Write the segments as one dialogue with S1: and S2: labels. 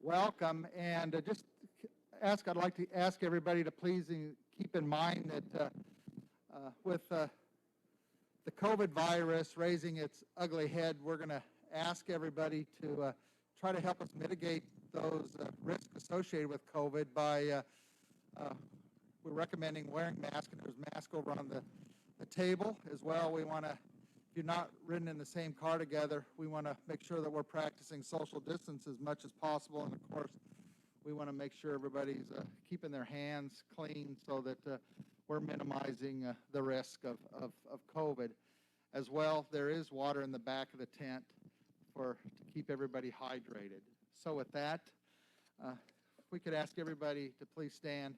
S1: welcome. And I'd like to ask everybody to please keep in mind that with the COVID virus raising its ugly head, we're going to ask everybody to try to help us mitigate those risks associated with COVID by we're recommending wearing masks, and there's masks over on the table as well. We want to, if you're not ridden in the same car together, we want to make sure that we're practicing social distance as much as possible. And of course, we want to make sure everybody's keeping their hands clean so that we're minimizing the risk of COVID. As well, there is water in the back of the tent to keep everybody hydrated. So with that, we could ask everybody to please stand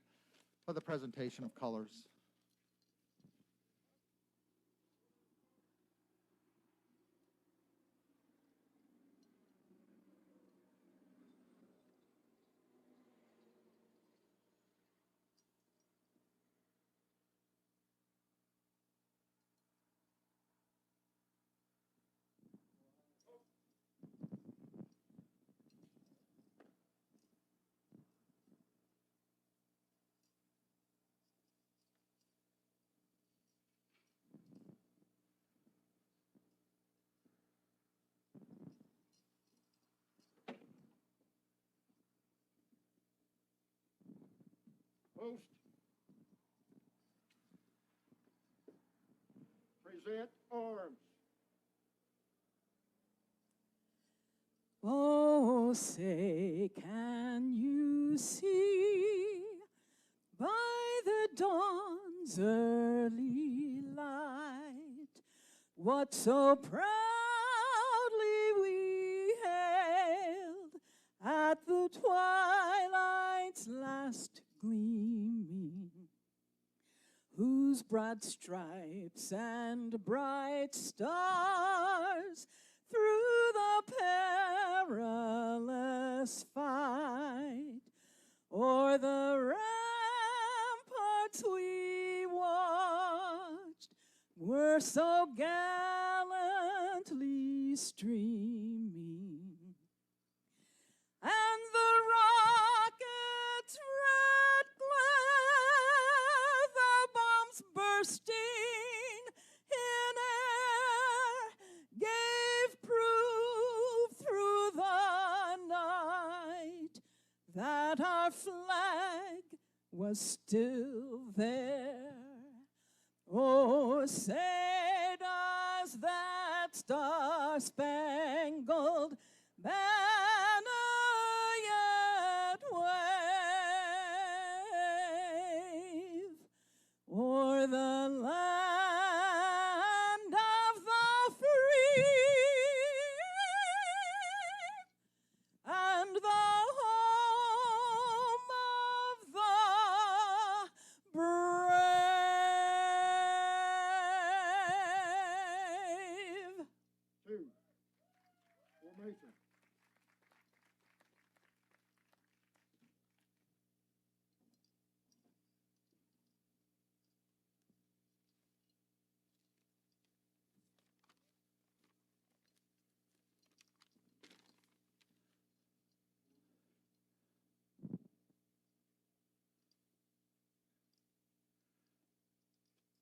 S1: for the presentation of colors.
S2: Host, present arms.
S3: Oh, say, can you see by the dawn's early light what so proudly we hailed at the twilight's last gleaming, whose broad stripes and bright stars through the perilous fight o'er the ramparts we watched were so gallantly streaming, and the rockets' red glare, the bombs bursting in air, gave proof through the night that our flag was still there. Oh, say does that star-spangled banner yet wave o'er the land of the free and the home of the brave.
S2: 2, formation.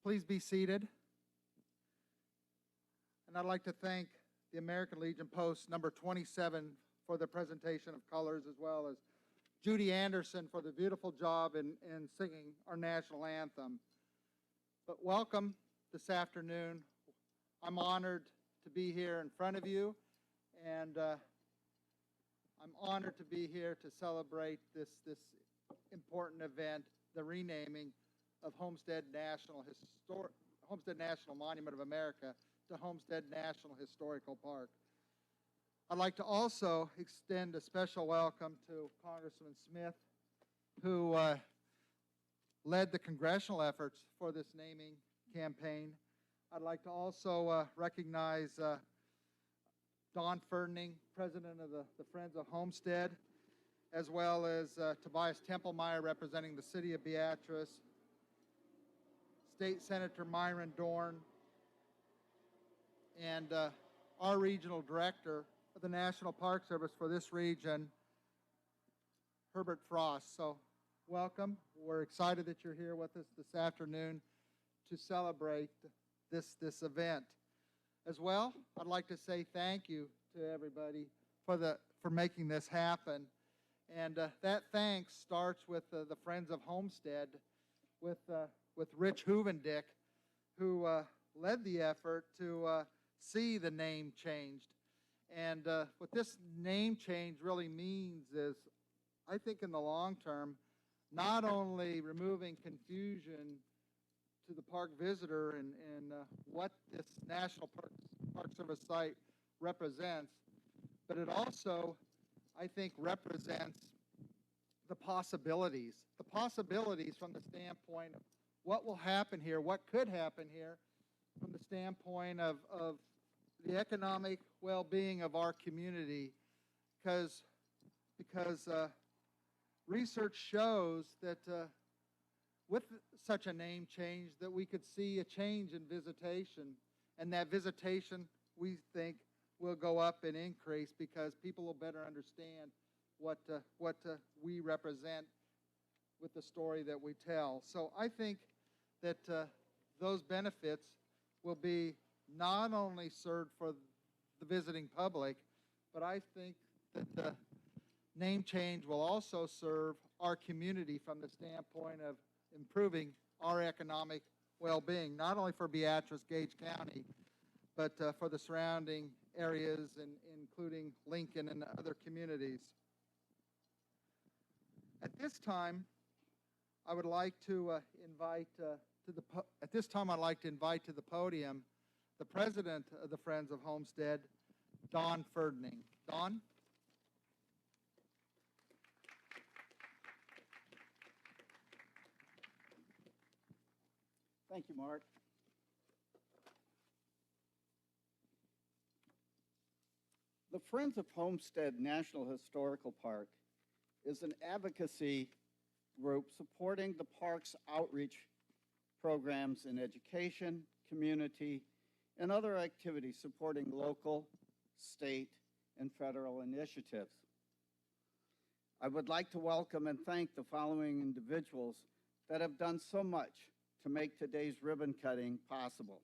S1: Please be seated. And I'd like to thank the American Legion Post number 27 for the presentation of colors, as well as Judy Anderson for the beautiful job in singing our national anthem. But welcome this afternoon. I'm honored to be here in front of you, and I'm honored to be here to celebrate this important event, the renaming of Homestead National Monument of America to Homestead National Historical Park. I'd like to also extend a special welcome to Congressman Smith, who led the congressional efforts for this naming campaign. I'd like to also recognize Don Ferdinand, president of the Friends of Homestead, as well as Tobias Templemeyer, representing the city of Beatrice, State Senator Myron Dorn, and our regional director of the National Park Service for this region, Herbert Frost. So welcome. We're excited that you're here with us this afternoon to celebrate this event. As well, I'd like to say thank you to everybody for making this happen. And that thanks starts with the Friends of Homestead, with Rich Huvendick, who led the effort to see the name changed. And what this name change really means is, I think in the long term, not only removing confusion to the park visitor and what this National Park Service site represents, but it also, I think, represents the possibilities from the standpoint of what will happen here, what could happen here, from the standpoint of the economic well-being of our community, because research shows that with such a name change that we could see a change in visitation, and that visitation, we think, will go up and increase because people will better understand what we represent with the story that we tell. So I think that those benefits will be not only served for the visiting public, but I think that the name change will also serve our community from the standpoint of improving our economic well-being, not only for Beatrice, Gage County, but for the surrounding areas, and including Lincoln and other communities. At this time, I would like to invite to the podium the president of the Friends of Homestead, Don Ferdinand. Don?
S4: Thank you, Mark. The Friends of Homestead National Historical Park is an advocacy group supporting the park's outreach programs in education, community, and other activities supporting local, state, and federal initiatives. I would like to welcome and thank the following individuals that have done so much to make today's ribbon cutting possible.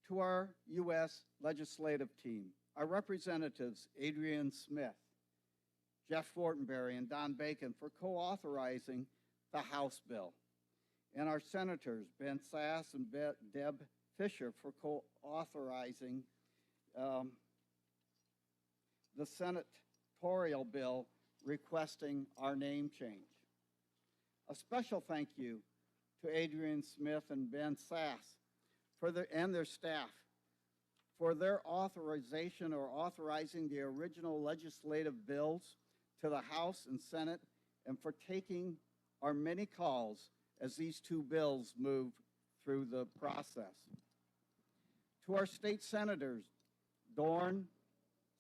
S4: To our U.S. legislative team, our representatives, Adrian Smith, Jeff Fortenberry, and Don Bacon for co-authorizing the House bill, and our senators, Ben Sass and Deb Fisher, for co-authorizing the senatorial bill requesting our name change. A special thank you to Adrian Smith and Ben Sass and their staff for their authorization or authorizing the original legislative bills to the House and Senate, and for taking our many calls as these two bills move through the process. To our state senators, Dorn,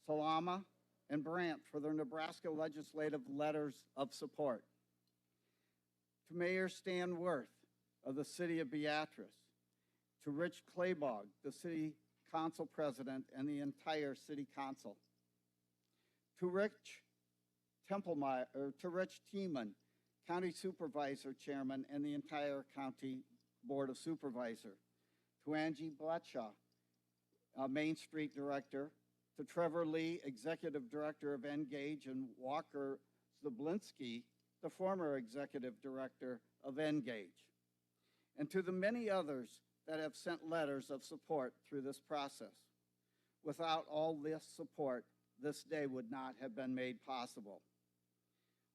S4: Salama, and Brandt, for their Nebraska legislative letters of support. To Mayor Stan Worth of the city of Beatrice. To Rich Claybog, the city council president, and the entire city council. To Rich Tiemann, county supervisor chairman, and the entire county board of supervisor. To Angie Blatchaw, Main Street director. To Trevor Lee, executive director of Engage, and Walker Zablinski, the former executive director of Engage. And to the many others that have sent letters of support through this process. Without all this support, this day would not have been made possible.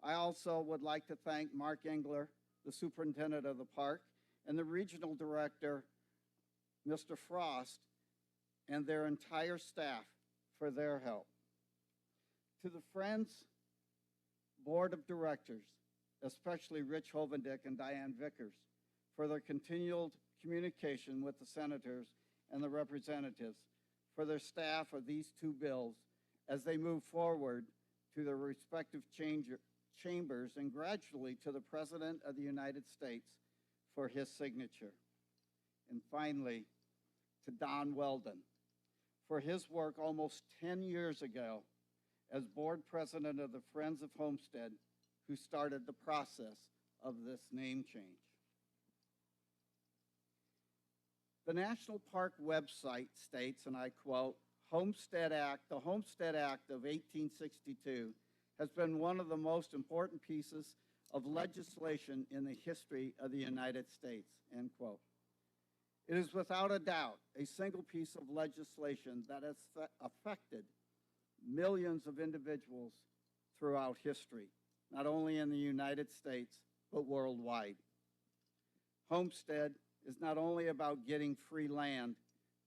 S4: I also would like to thank Mark Engler, the superintendent of the park, and the regional director, Mr. Frost, and their entire staff for their help. To the Friends Board of Directors, especially Rich Hovendick and Diane Vickers, for their continued communication with the senators and the representatives, for their staff of these two bills as they move forward to their respective chambers, and gradually to the President of the United States for his signature. And finally, to Don Weldon for his work almost 10 years ago as board president of the Friends of Homestead who started the process of this name change. The National Park website states, and I quote, the Homestead Act of 1862 has been one of the most important pieces of legislation in the history of the United States, end quote. It is without a doubt a single piece of legislation that has affected millions of individuals throughout history, not only in the United States, but worldwide. Homestead is not only about getting free land,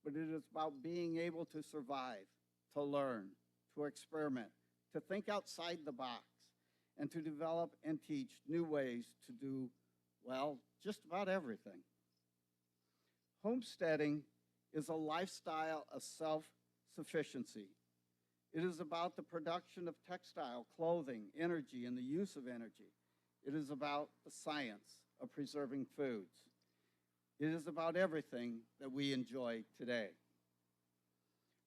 S4: but it is about being able to survive, to learn, to experiment, to think outside the box, and to develop and teach new ways to do, well, just about everything. Homesteading is a lifestyle of self-sufficiency. It is about the production of textile, clothing, energy, and the use of energy. It is about the science of preserving foods. It is about everything that we enjoy today.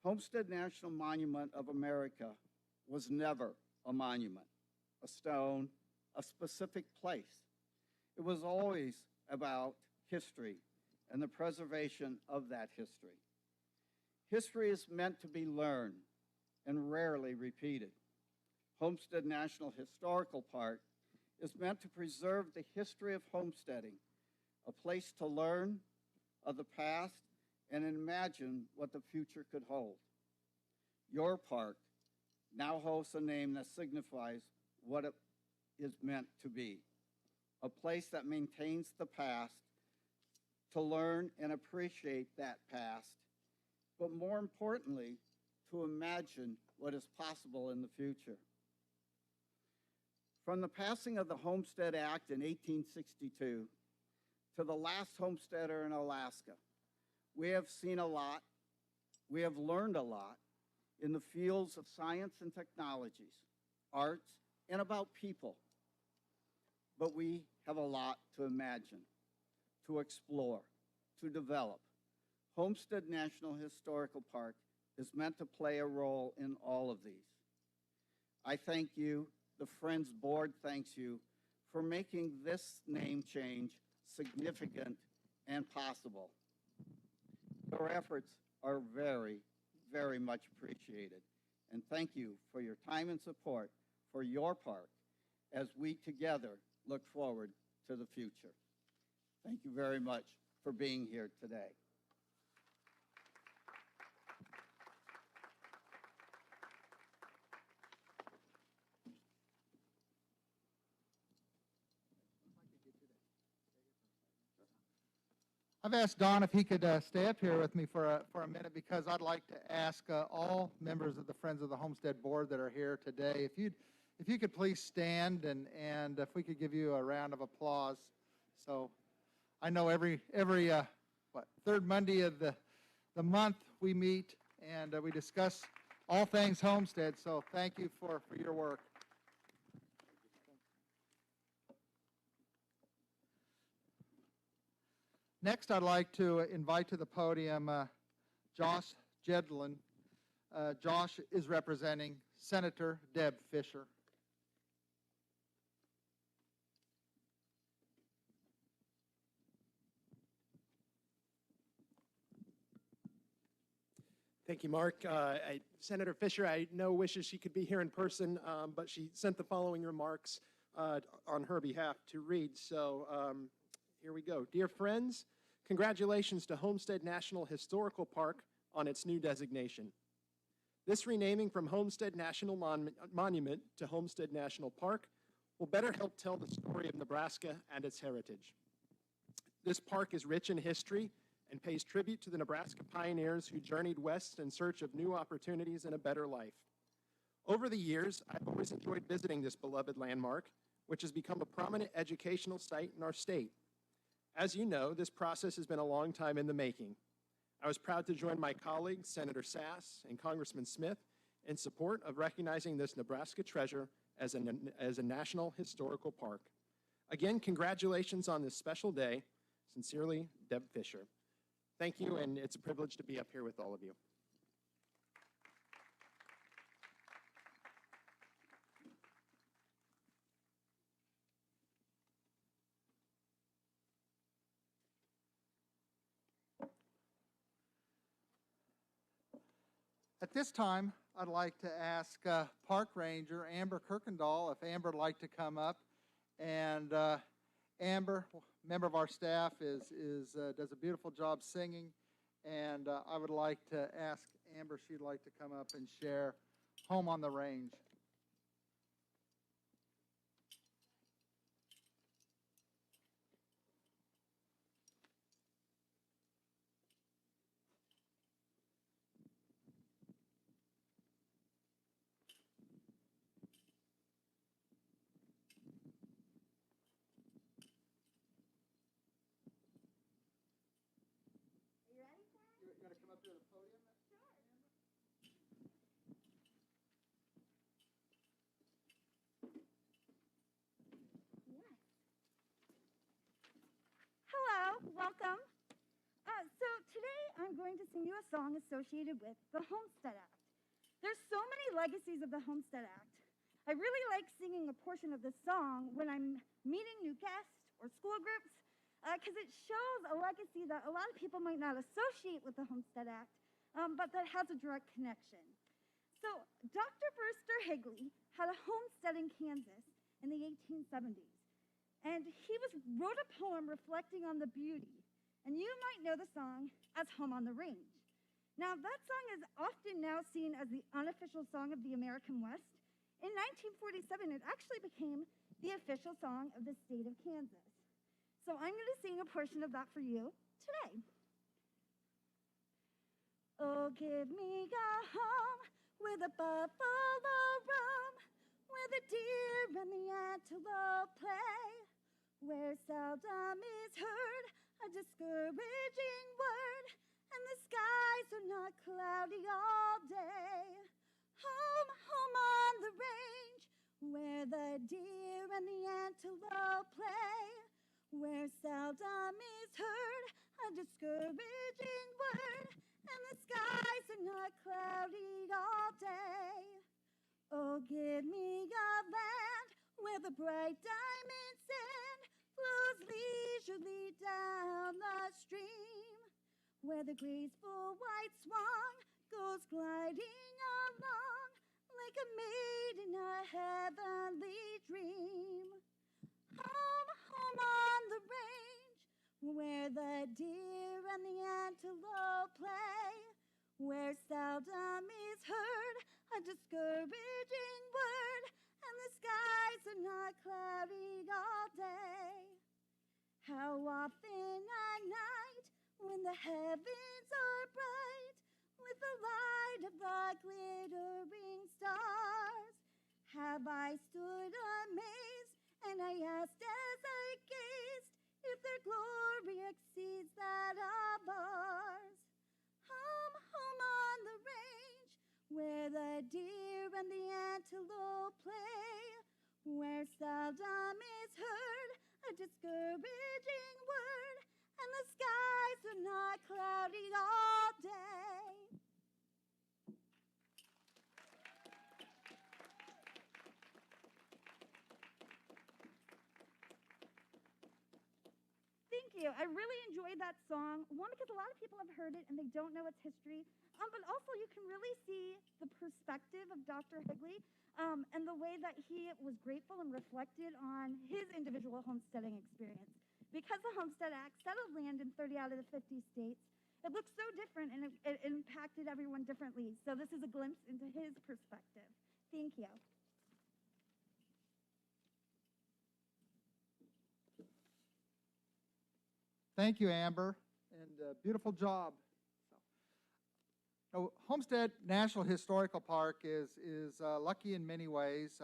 S4: Homestead National Monument of America was never a monument, a stone, a specific place. It was always about history and the preservation of that history. History is meant to be learned and rarely repeated. Homestead National Historical Park is meant to preserve the history of homesteading, a place to learn of the past and imagine what the future could hold. Your park now hosts a name that signifies what it is meant to be, a place that maintains the past, to learn and appreciate that past, but more importantly, to imagine what is possible in the future. From the passing of the Homestead Act in 1862 to the last homesteader in Alaska, we have seen a lot, we have learned a lot in the fields of science and technologies, arts, and about people. But we have a lot to imagine, to explore, to develop. Homestead National Historical Park is meant to play a role in all of these. I thank you, the Friends Board thanks you, for making this name change significant and possible. Your efforts are very, very much appreciated. And thank you for your time and support for your park as we together look forward to the future. Thank you very much for being here today.
S1: I've asked Don if he could stay up here with me for a minute because I'd like to ask all members of the Friends of the Homestead Board that are here today, if you could please stand and if we could give you a round of applause. So I know every third Monday of the month we meet and we discuss all things homestead. So thank you for your work. Next, I'd like to invite to the podium Josh Jedlin. Josh is representing Senator Deb Fisher.
S5: Thank you, Mark. Senator Fisher, I know wishes she could be here in person, but she sent the following remarks on her behalf to read. So here we go. Dear friends, congratulations to Homestead National Historical Park on its new designation. This renaming from Homestead National Monument to Homestead National Park will better help tell the story of Nebraska and its heritage. This park is rich in history and pays tribute to the Nebraska pioneers who journeyed west in search of new opportunities and a better life. Over the years, I've always enjoyed visiting this beloved landmark, which has become a prominent educational site in our state. As you know, this process has been a long time in the making. I was proud to join my colleagues, Senator Sass and Congressman Smith, in support of recognizing this Nebraska treasure as a National Historical Park. Again, congratulations on this special day. Sincerely, Deb Fisher. Thank you, and it's a privilege to be up here with all of you.
S1: At this time, I'd like to ask Park Ranger Amber Kirkendall if Amber would like to come up. And Amber, member of our staff, does a beautiful job singing. And I would like to ask Amber if she'd like to come up and share Home on the Range. You want to come up to the podium?
S6: Hello, welcome. So today I'm going to sing you a song associated with the Homestead Act. There's so many legacies of the Homestead Act. I really like singing a portion of this song when I'm meeting new guests or school groups because it shows a legacy that a lot of people might not associate with the Homestead Act, but that has a direct connection. So Dr. Brewster Higley had a homestead in Kansas in the 1870s. And he wrote a poem reflecting on the beauty. And you might know the song as Home on the Range. Now, that song is often now seen as the unofficial song of the American West. In 1947, it actually became the official song of the state of Kansas. So I'm going to sing a portion of that for you today. Oh, give me a home where the buffalo roam, where the deer and the antelope play, where seldom is heard a discouraging word, and the skies are not cloudy all day. Home, home on the range, where the deer and the antelope play, where seldom is heard a discouraging word, and the skies are not cloudy all day. Oh, give me a land where the bright diamond sand flows leisurely down the stream, where the graceful white swan goes gliding along like a maid in a heavenly dream. Home, home on the range, where the deer and the antelope play, where seldom is heard a discouraging word, and the skies are not cloudy all day. How often at night, when the heavens are bright, with the light of the glittering stars, have I stood amazed, and I asked as I gazed, if their glory exceeds that of ours. Home, home on the range, where the deer and the antelope play, where seldom is heard a discouraging word, and the skies are not cloudy all day. Thank you. I really enjoyed that song. One, because a lot of people have heard it and they don't know its history. But also you can really see the perspective of Dr. Higley and the way that he was grateful and reflected on his individual homesteading experience. Because the Homestead Act settled land in 30 out of the 50 states, it looks so different and it impacted everyone differently. So this is a glimpse into his perspective. Thank you.
S1: Thank you, Amber, and beautiful job. So, Homestead National Historical Park is lucky in many ways,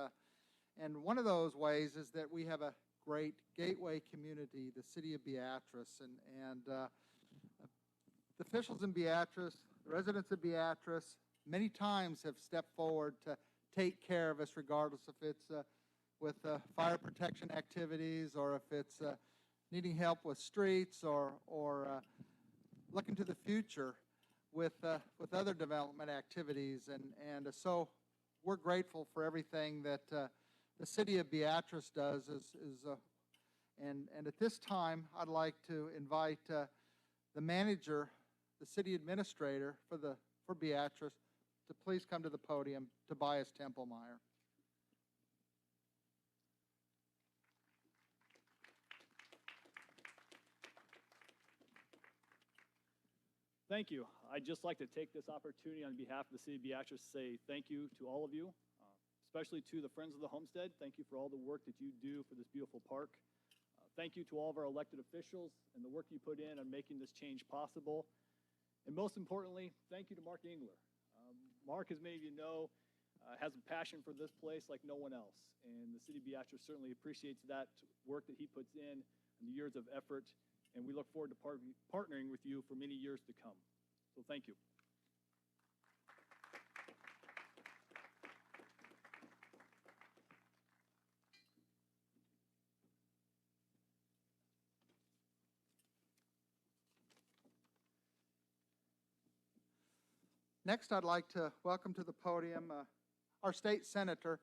S1: and one of those ways is that we have a great gateway community, the city of Beatrice, and the officials in Beatrice, the residents of Beatrice, many times have stepped forward to take care of us, regardless if it's with fire protection activities or if it's needing help with streets or looking to the future with other development activities. And so we're grateful for everything that the city of Beatrice does. And at this time, I'd like to invite the manager, the city administrator for Beatrice, to please come to the podium, Tobias Templemeyer.
S7: Thank you. I'd just like to take this opportunity on behalf of the City of Beatrice to say thank you to all of you, especially to the Friends of the Homestead. Thank you for all the work that you do for this beautiful park. Thank you to all of our elected officials and the work you put in on making this change possible. And most importantly, thank you to Mark Engler. Mark, as many of you know, has a passion for this place like no one else. And the City of Beatrice certainly appreciates that work that he puts in and the years of effort. And we look forward to partnering with you for many years to come. So thank you.
S1: Next, I'd like to welcome to the podium our state senator,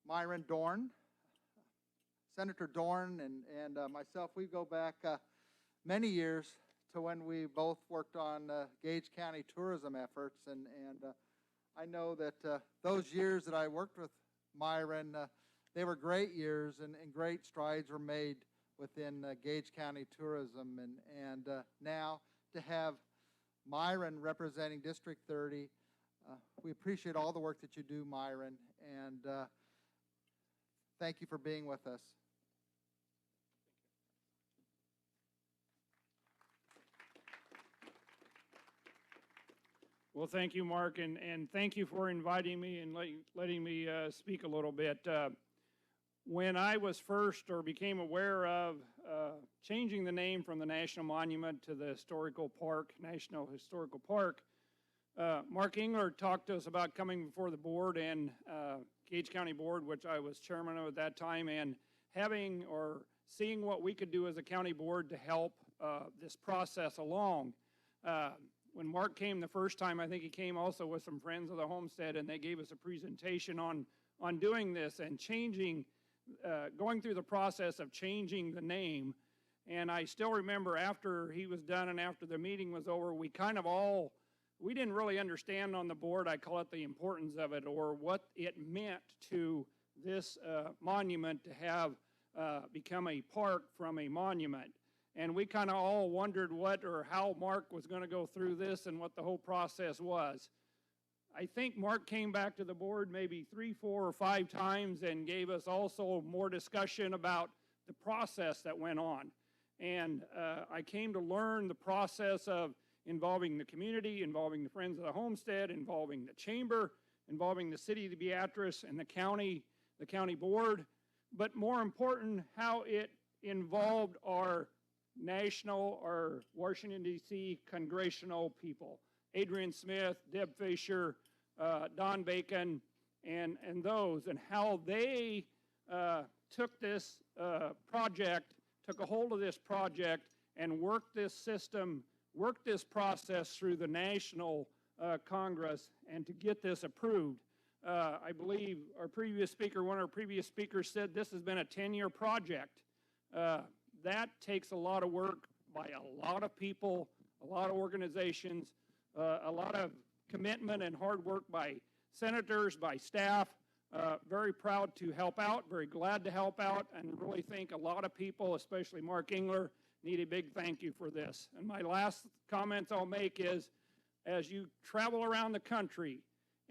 S1: Myron Dorn. Senator Dorn and myself, we go back many years to when we both worked on Gage County tourism efforts, and I know that those years that I worked with Myron, they were great years, and great strides were made within Gage County tourism, and now to have Myron representing District 30, we appreciate all the work that you do, Myron, and thank you for being with us.
S8: Well, thank you, Mark, and thank you for inviting me and letting me speak a little bit. When I was first or became aware of changing the name from the National Monument to the National Historical Park, Mark Engler talked to us about coming before the board and Gage County Board, which I was chairman of at that time, and having or seeing what we could do as a county board to help this process along. When Mark came the first time, I think he came also with some Friends of the Homestead, and they gave us a presentation on doing this and changing, going through the process of changing the name. And I still remember after he was done and after the meeting was over, we didn't really understand on the board, I call it the importance of it, or what it meant to this monument to have become a park from a monument. And we kind of all wondered what or how Mark was going to go through this and what the whole process was. I think Mark came back to the board maybe 3, 4, or 5 times and gave us also more discussion about the process that went on. And I came to learn the process of involving the community, involving the Friends of the Homestead, involving the chamber, involving the city of Beatrice and the county board, but more important, how it involved our national or Washington, D.C. congressional people. Adrian Smith, Deb Fisher, Don Bacon, and those, and how they took this project, took a hold of this project, and worked this system, worked this process through the National Congress, and to get this approved. I believe one of our previous speakers said this has been a 10-year project. That takes a lot of work by a lot of people, a lot of organizations, a lot of commitment and hard work by senators, by staff. Very proud to help out, very glad to help out, and really think a lot of people, especially Mark Engler, need a big thank you for this. And my last comments I'll make is, as you travel around the country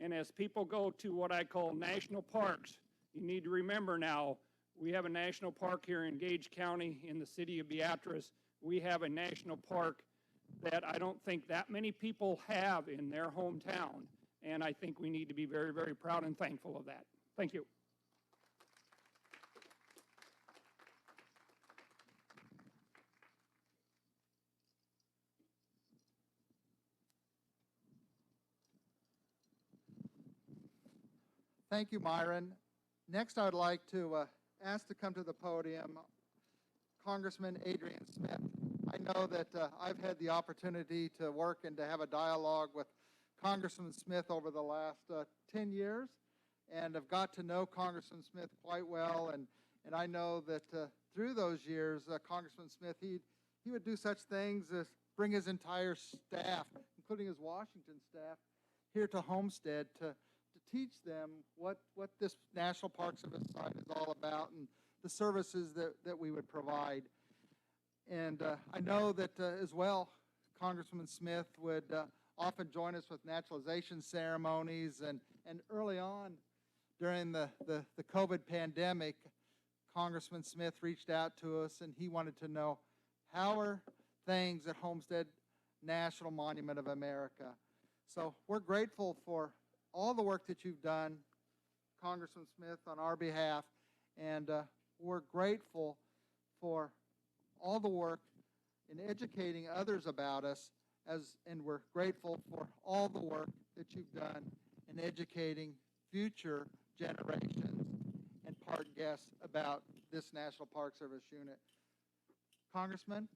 S8: and as people go to what I call national parks, you need to remember now, we have a national park here in Gage County in the city of Beatrice. We have a national park that I don't think that many people have in their hometown. And I think we need to be very, very proud and thankful of that. Thank you.
S1: Thank you, Myron. Next, I'd like to ask to come to the podium Congressman Adrian Smith. I know that I've had the opportunity to work and to have a dialogue with Congressman Smith over the last 10 years, and have got to know Congressman Smith quite well, and I know that through those years, Congressman Smith, he would do such things as bring his entire staff, including his Washington staff, here to Homestead to teach them what this National Park Service site is all about and the services that we would provide. And I know that as well, Congressman Smith would often join us with naturalization ceremonies, and early on during the COVID pandemic, Congressman Smith reached out to us and he wanted to know, how are things at Homestead National Monument of America? So we're grateful for all the work that you've done, Congressman Smith, on our behalf, and we're grateful for all the work in educating others about us, and we're grateful for all the work that you've done in educating future generations and park guests about this National Park Service unit. Congressman,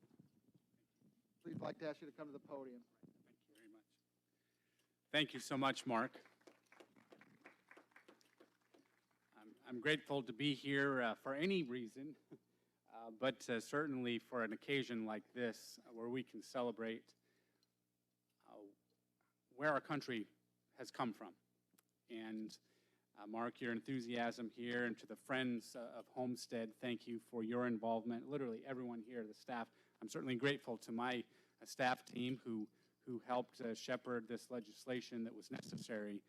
S1: please like to ask you to come to the podium.
S9: Thank you very much. Thank you so much, Mark. I'm grateful to be here for any reason, but certainly for an occasion like this where we can celebrate where our country has come from. And Mark, your enthusiasm here, and to the Friends of Homestead, thank you for your involvement. Literally everyone here, the staff. I'm certainly grateful to my staff team who helped shepherd this legislation that was necessary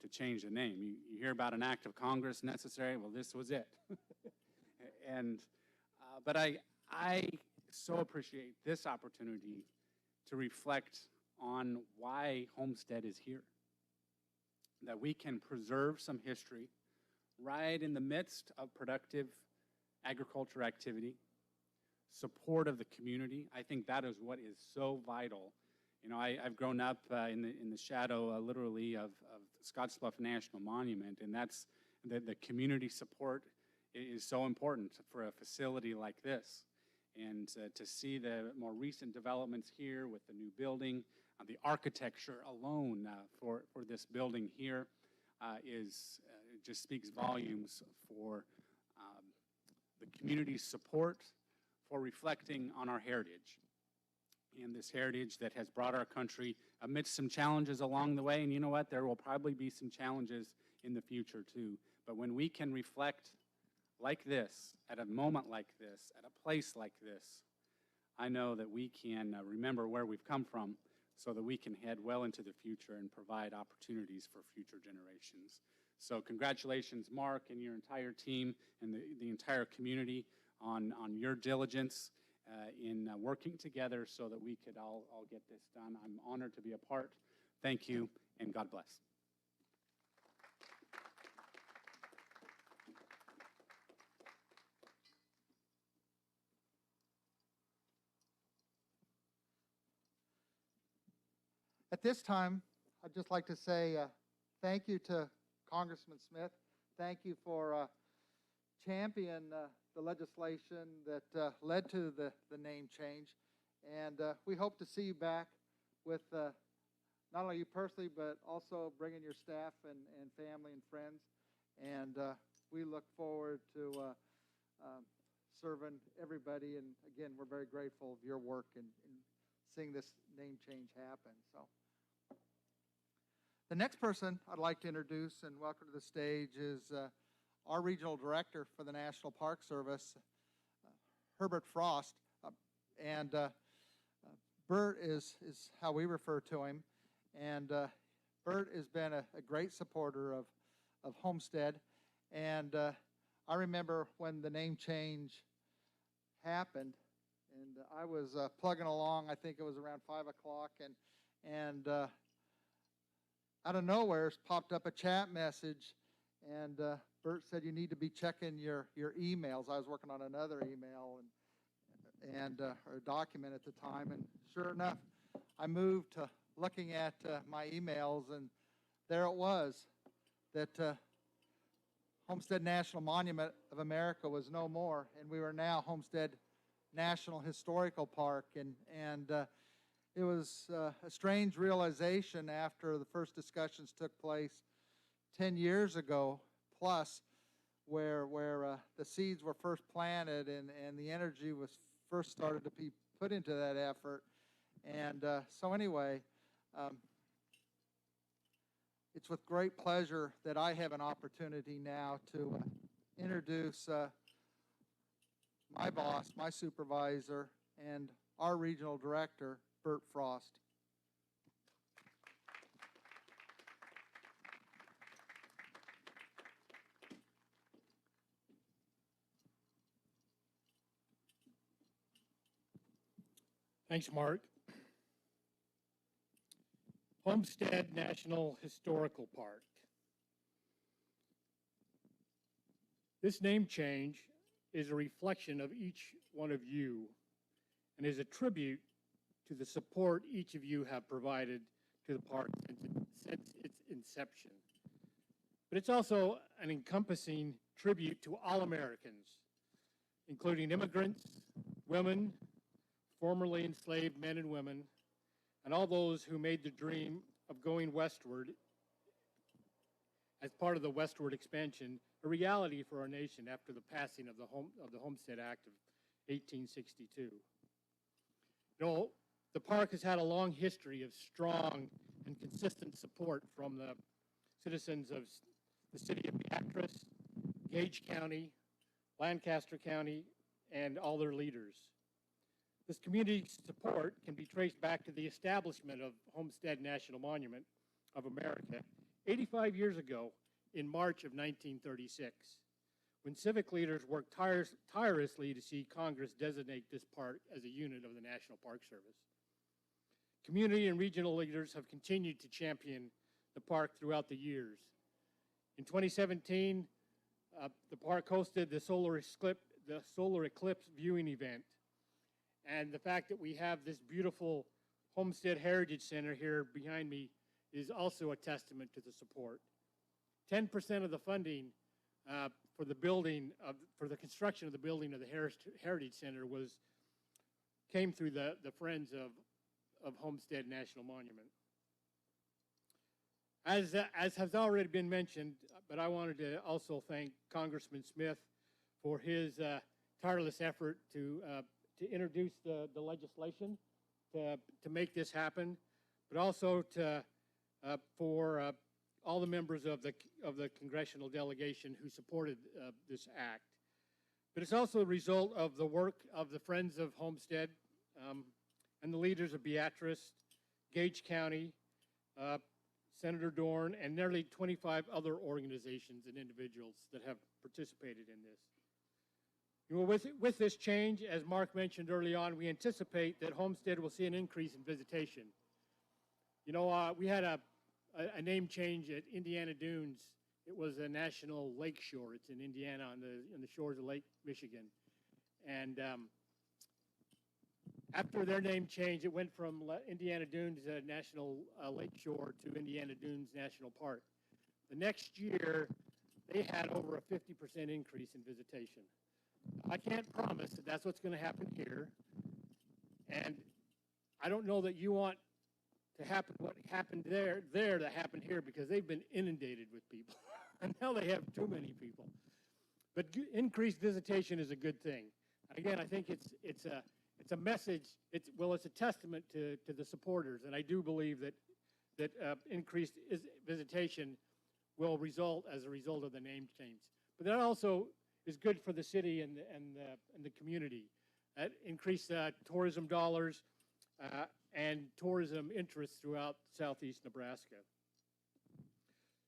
S9: to change the name. You hear about an act of Congress necessary, well, this was it. And but I so appreciate this opportunity to reflect on why Homestead is here, that we can preserve some history right in the midst of productive agriculture activity, support of the community. I think that is what is so vital. You know, I've grown up in the shadow, literally, of Scottsbluff National Monument, and that's the community support is so important for a facility like this. And to see the more recent developments here with the new building, the architecture alone for this building here just speaks volumes for the community's support, for reflecting on our heritage, and this heritage that has brought our country amidst some challenges along the way. And you know what? There will probably be some challenges in the future too. But when we can reflect like this, at a moment like this, at a place like this, I know that we can remember where we've come from so that we can head well into the future and provide opportunities for future generations. So congratulations, Mark, and your entire team and the entire community on your diligence in working together so that we could all get this done. I'm honored to be a part. Thank you, and God bless.
S1: At this time, I'd just like to say thank you to Congressman Smith. Thank you for championing the legislation that led to the name change. And we hope to see you back with not only you personally, but also bringing your staff and family and friends. And we look forward to serving everybody. And again, we're very grateful of your work in seeing this name change happen. So the next person I'd like to introduce and welcome to the stage is our regional director for the National Park Service, Herbert Frost. And Bert is how we refer to him. And Bert has been a great supporter of Homestead. And I remember when the name change happened, and I was plugging along. I think it was around 5 o'clock, and out of nowhere popped up a chat message, and Bert said, "You need to be checking your emails." I was working on another email and or document at the time, and sure enough, I moved to looking at my emails, and there it was, that Homestead National Monument of America was no more, and we were now Homestead National Historical Park. And it was a strange realization after the first discussions took place 10 years ago plus, where the seeds were first planted and the energy was first started to be put into that effort. And so anyway, It's with great pleasure that I have an opportunity now to introduce my boss, my supervisor, and our regional director, Herbert Frost.
S10: Thanks, Mark. Homestead National Historical Park. This name change is a reflection of each one of you and is a tribute to the support each of you have provided to the park since its inception. But it's also an encompassing tribute to all Americans, including immigrants, women, formerly enslaved men and women, and all those who made the dream of going westward as part of the westward expansion a reality for our nation after the passing of the Homestead Act of 1862. You know, the park has had a long history of strong and consistent support from the citizens of the city of Beatrice, Gage County, Lancaster County, and all their leaders. This community support can be traced back to the establishment of Homestead National Monument of America 85 years ago in March of 1936, when civic leaders worked tirelessly to see Congress designate this park as a unit of the National Park Service. Community and regional leaders have continued to champion the park throughout the years. In 2017, the park hosted the solar eclipse viewing event. And the fact that we have this beautiful Homestead Heritage Center here behind me is also a testament to the support. 10% of the funding for the construction of the building of the Heritage Center came through the Friends of Homestead National Monument. As has already been mentioned, but I wanted to also thank Congressman Smith for his tireless effort to introduce the legislation to make this happen, but also for all the members of the Congressional Delegation who supported this act. But it's also a result of the work of the Friends of Homestead and the leaders of Beatrice, Gage County, Senator Dorn, and nearly 25 other organizations and individuals that have participated in this. You know, with this change, as Mark mentioned early on, we anticipate that Homestead will see an increase in visitation. You know, we had a name change at Indiana Dunes. It was a National Lake Shore. It's in Indiana on the shores of Lake Michigan. And after their name change, it went from Indiana Dunes National Lake Shore to Indiana Dunes National Park. The next year, they had over a 50% increase in visitation. I can't promise that that's what's going to happen here. And I don't know that you want to happen what happened there to happen here, because they've been inundated with people. And now they have too many people. But increased visitation is a good thing. Again, I think it's a message. It's a testament to the supporters, and I do believe that increased visitation will result as a result of the name change. But that also is good for the city and the community. That increased tourism dollars and tourism interest throughout southeast Nebraska.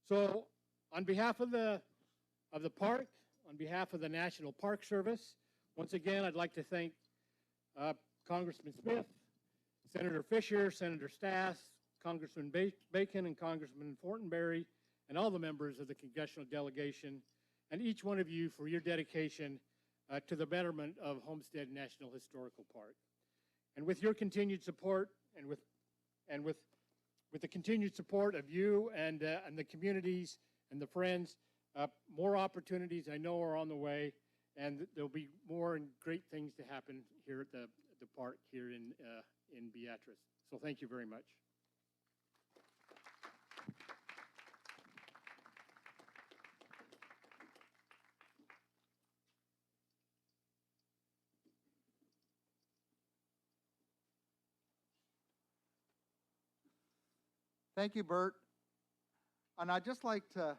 S10: So, on behalf of the park, on behalf of the National Park Service, once again, I'd like to thank Congressman Smith, Senator Fisher, Senator Stass, Congressman Bacon, and Congressman Fortenberry, and all the members of the Congressional Delegation, and each one of you for your dedication to the betterment of Homestead National Historical Park. And with your continued support, and with the continued support of you and the communities and the friends, more opportunities I know are on the way, and there'll be more and great things to happen here at the park here in Beatrice. So thank you very much.
S1: Thank you, Bert. And I'd just like to,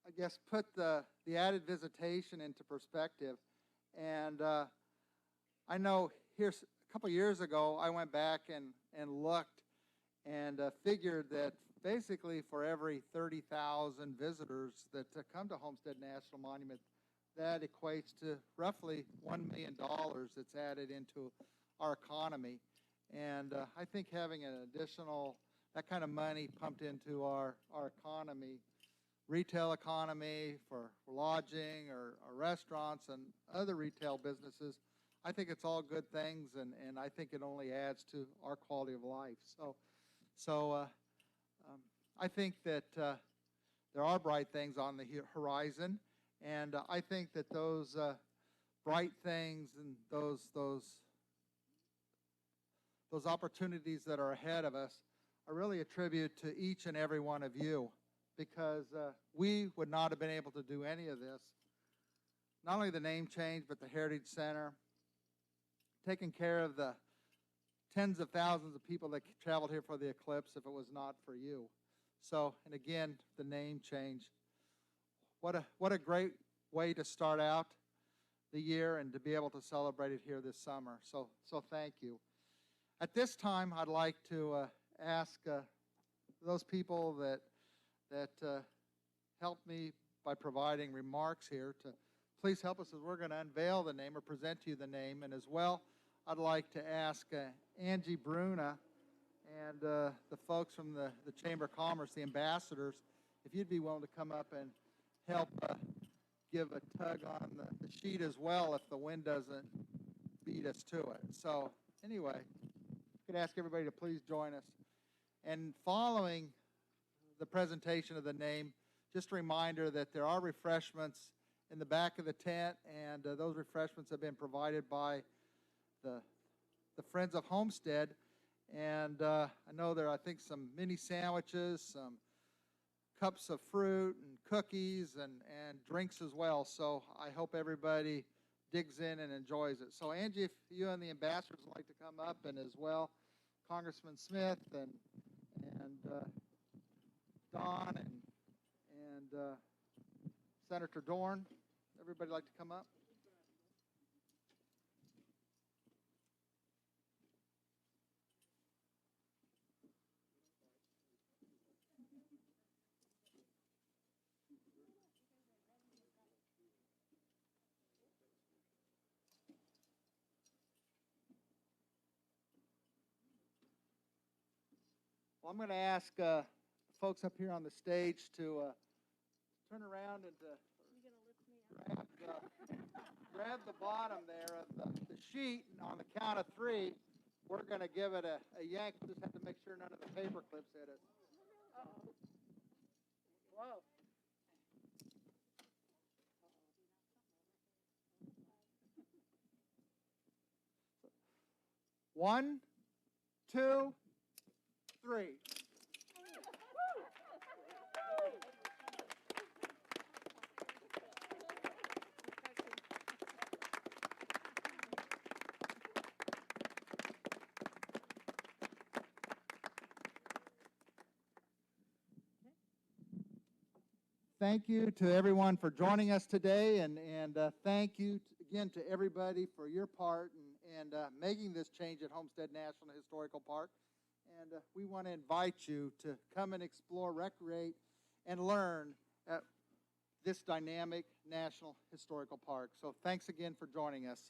S1: I guess, put the added visitation into perspective. And I know here's a couple years ago, I went back and looked and figured that basically for every 30,000 visitors that come to Homestead National Monument, that equates to roughly $1 million that's added into our economy. And I think having an additional, that kind of money pumped into our economy, retail economy for lodging or restaurants and other retail businesses, I think it's all good things, and I think it only adds to our quality of life. So I think that there are bright things on the horizon, and I think that those bright things and those opportunities that are ahead of us are really a tribute to each and every one of you, because we would not have been able to do any of this. Not only the name change, but the Heritage Center, taking care of the tens of thousands of people that traveled here for the eclipse if it was not for you. So, and again, the name change. What a great way to start out the year and to be able to celebrate it here this summer. So thank you. At this time, I'd like to ask those people that helped me by providing remarks here to please help us as we're going to unveil the name or present to you the name. And as well, I'd like to ask Angie Bruna and the folks from the Chamber of Commerce, the ambassadors, if you'd be willing to come up and help give a tug on the sheet as well if the wind doesn't beat us to it. So anyway, I could ask everybody to please join us. And following the presentation of the name, just a reminder that there are refreshments in the back of the tent, and those refreshments have been provided by the Friends of Homestead. And I know there are, I think, some mini sandwiches, some cups of fruit and cookies and drinks as well. So I hope everybody digs in and enjoys it. So Angie, if you and the ambassadors would like to come up, and as well Congressman Smith and Don and Senator Dorn, everybody like to come up? Well, I'm going to ask folks up here on the stage to turn around and to grab the bottom there of the sheet, and on the count of 3, we're going to give it a yank. We'll just have to make sure none of the paper clips hit it.
S3: Uh-oh. Whoa.
S1: 1, 2, 3. Thank you to everyone for joining us today, and thank you again to everybody for your part and making this change at Homestead National Historical Park. And we want to invite you to come and explore, recreate, and learn at this dynamic National Historical Park. So thanks again for joining us.